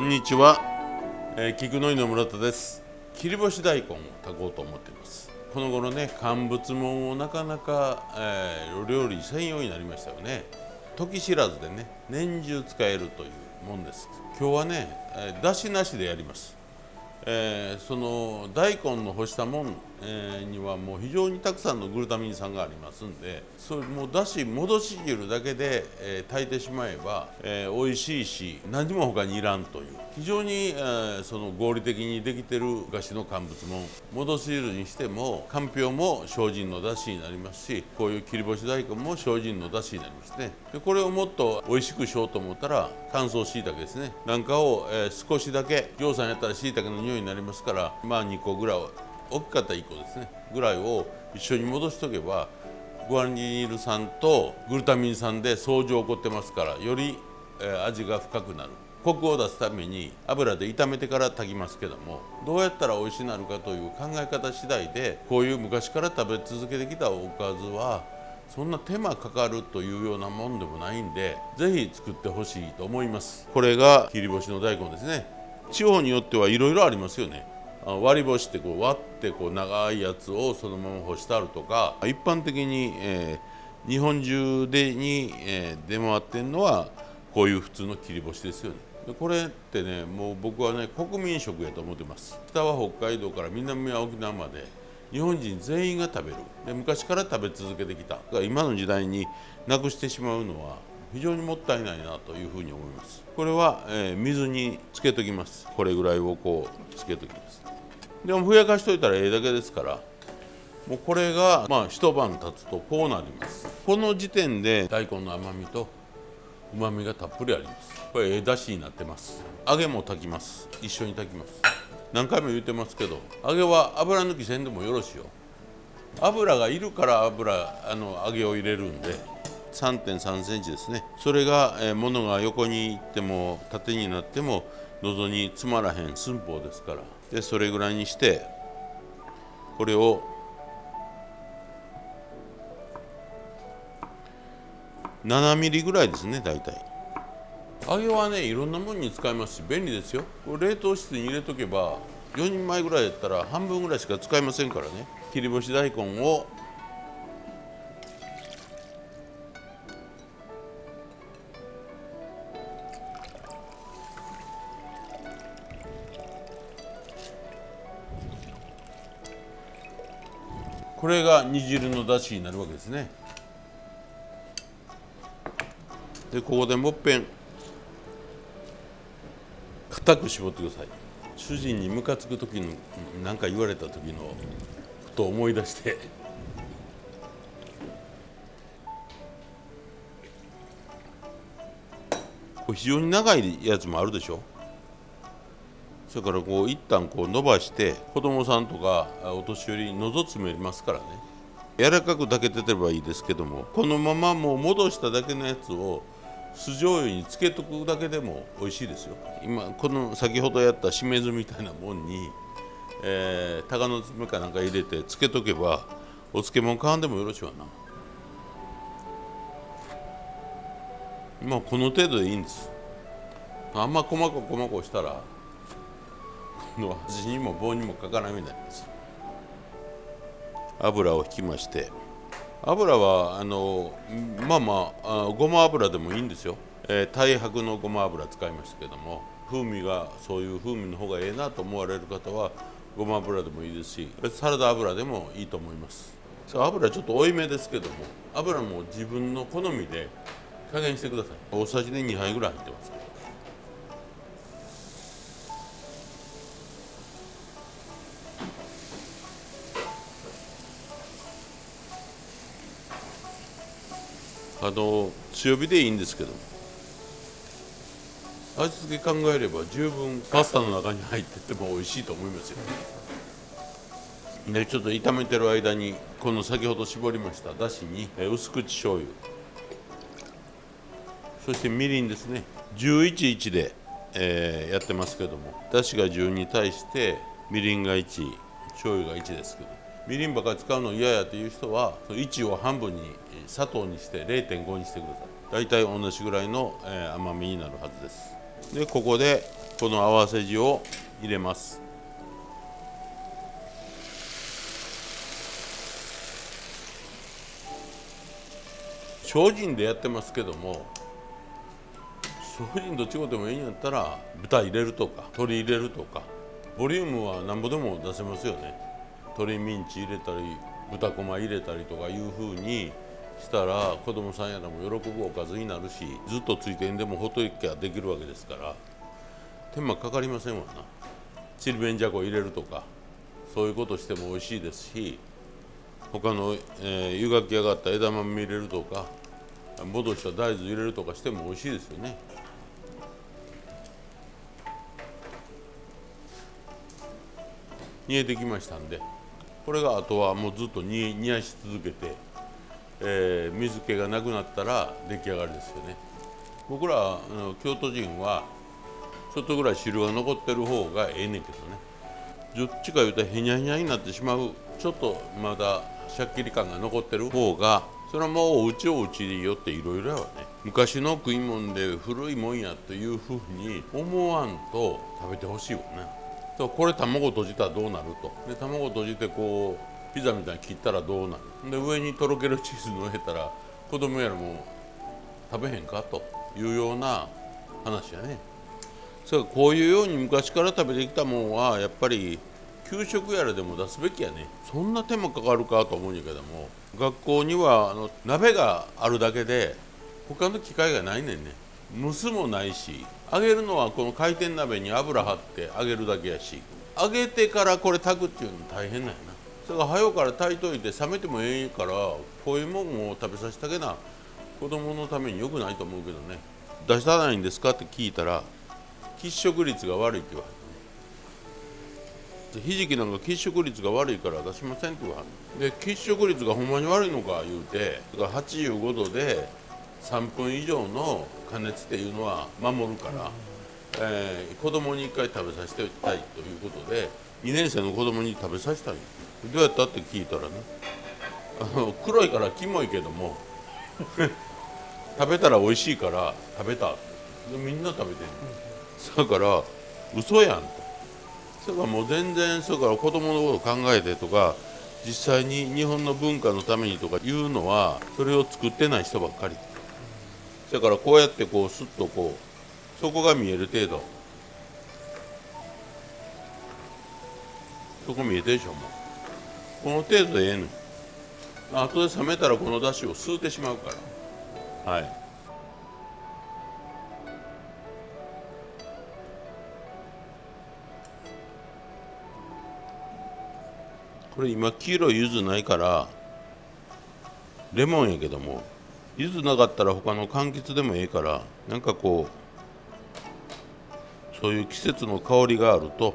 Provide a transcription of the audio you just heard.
こんにちは、菊の井の村田です。切り干し大根を炊こうと思っています。この頃ね、乾物もんをなかなか、お料理専用になりましたよね。時知らずでね、年中使えるというもんです。今日はね、だしなしでやります。その大根の干したもん、にはもう非常にたくさんのグルタミン酸がありますんで、それもうだし戻し汁だけで、炊いてしまえば、美味しいし何も他にいらんという非常に、その合理的にできてる昔の乾物もん、戻し汁にしてもかんぴょうも精進のだしになりますし、こういう切り干し大根も精進のだしになりますね。でこれをもっと美味しくしようと思ったら乾燥しいたけですねなんかを、少しだけぎょうさんやったらしいたけの匂いになりますから、2個ぐらい大きかったら1個ですねぐらいを一緒に戻しとけば、グアニル酸とグルタミン酸で相乗起こってますから、より、味が深くなる。コクを出すために油で炒めてから炊きますけども、どうやったら美味しくなるかという考え方次第で、こういう昔から食べ続けてきたおかずはそんな手間かかるというようなもんでもないんで、ぜひ作ってほしいと思います。これが切り干しの大根ですね。地方によってはいろいろありますよね。割り干してこう割ってこう長いやつをそのまま干してあるとか、一般的に、日本中に、出回ってるのはこういう普通の切り干しですよね。でこれってね、もう僕はね国民食やと思ってます。北は北海道から南は沖縄まで日本人全員が食べる。で昔から食べ続けてきた。だから今の時代になくしてしまうのは非常にもったいないなというふうに思います。これは、水につけときます。これぐらいをこうつけときます。でもふやかしといたらええだけですから、もうこれが一晩経つとこうなります。この時点で大根の甘みと旨みがたっぷりあります。これだしになってます。揚げも炊きます。一緒に炊きます。何回も言ってますけど、揚げは油抜きせんでもよろしいよ。油がいるから揚げを入れるんで、3.3 センチですね。それが、物が横に行っても縦になっても喉に詰まらへん寸法ですから。でそれぐらいにしてこれを7ミリぐらいですね。大体揚げはねいろんなものに使えますし便利ですよ。これ冷凍室に入れとけば4人前ぐらいやったら半分ぐらいしか使いませんからね。切り干し大根をこれが煮汁の出汁になるわけですね。でここでもっぺん固く絞ってください。主人にムカつく時の何か言われた時のことを思い出してこれ非常に長いやつもあるでしょ。それからこう一旦こう伸ばして子供さんとかお年寄りに喉詰めますからね。柔らかく炊けてればいいですけども、このままもう戻しただけのやつを酢醤油につけとくだけでも美味しいですよ。今この先ほどやったしめ酢みたいなもんに、鷹の爪かなんか入れてつけとけばお漬物買わんでもよろしいわな。この程度でいいんです。あんま細かしたらこの端にも棒にもかからないようになります。油を引きまして、油はごま油でもいいんですよ。太白のごま油使いましたけども、風味がそういう風味の方がええなと思われる方はごま油でもいいですし、サラダ油でもいいと思います。油ちょっと多いめですけども、油も自分の好みで加減してください。大さじで2杯ぐらい入ってます。強火でいいんですけど、味付け考えれば十分パスタの中に入ってても美味しいと思いますよ。でちょっと炒めてる間にこの先ほど絞りましただしに薄口醤油、そしてみりんですね。11:1で、やってますけども、だしが10に対してみりんが1、醤油が1ですけど、みりんばっかり使うの嫌やという人は1を半分に砂糖にして 0.5 にしてください。だいたい同じぐらいの、甘みになるはずです。でここでこの合わせ地を入れます。精進でやってますけども、精進と違ってもいいんやったら豚入れるとか鶏入れるとか、ボリュームはなんぼでも出せますよね。鶏ミンチ入れたり豚こま入れたりとかいう風にしたら子供さんやらも喜ぶおかずになるし、ずっとついてんでもほっといきゃできるわけですから、手間かかりませんわな。ちりめんじゃこ入れるとかそういうことしても美味しいですし、他の、湯がき上がった枝豆入れるとか戻した大豆入れるとかしても美味しいですよね。煮えてきましたんで、これがあとはもうずっと煮やし続けて、水気がなくなったら出来上がりですよね。僕ら京都人はちょっとぐらい汁が残ってる方がええねんけどね、どっちかいうとへにゃへにゃになってしまう、ちょっとまだシャッキリ感が残ってる方が、それはもうおうちおうちでよっていろいろやわね。昔の食い物で古いもんやというふうに思わんと食べてほしいわね。これ卵閉じたらどうなると。で卵閉じてこうピザみたいに切ったらどうなる。で上にとろけるチーズのせたら子供やらも食べへんかというような話やね。それからこういうように昔から食べてきたもんはやっぱり給食やらでも出すべきやね。そんな手間かかるかと思うんやけども、学校には鍋があるだけで他の機械がないねんね。蒸すもないし、揚げるのはこの回転鍋に油張って揚げるだけやし、揚げてからこれ炊くっていうの大変なんやな。それから早うから炊いといて冷めてもええから、こういうもんを食べさせてあげな子供のために良くないと思うけどね。出さないんですかって聞いたら喫食率が悪いって言われる。ひじきなんか喫食率が悪いから出しませんって言われる。で喫食率がほんまに悪いのか言うて、85度で3分以上の加熱っていうのは守るから、子供に1回食べさせてたいということで2年生の子供に食べさせたい。どうやったって聞いたらね、黒いからキモいけども食べたら美味しいから食べた。でみんな食べてる。だから嘘やんと。それからもう全然、それから子供のことを考えてとか実際に日本の文化のためにとかいうのはそれを作ってない人ばっかり。だからこうやってこうスッとこう底が見える程度、そこ見えてるでしょ。もうこの程度でええの。後で冷めたらこの出汁を吸うてしまうから。はい。これ今黄色い柚子ないからレモンやけども、柚子なかったら他の柑橘でもええから、なんかこうそういう季節の香りがあると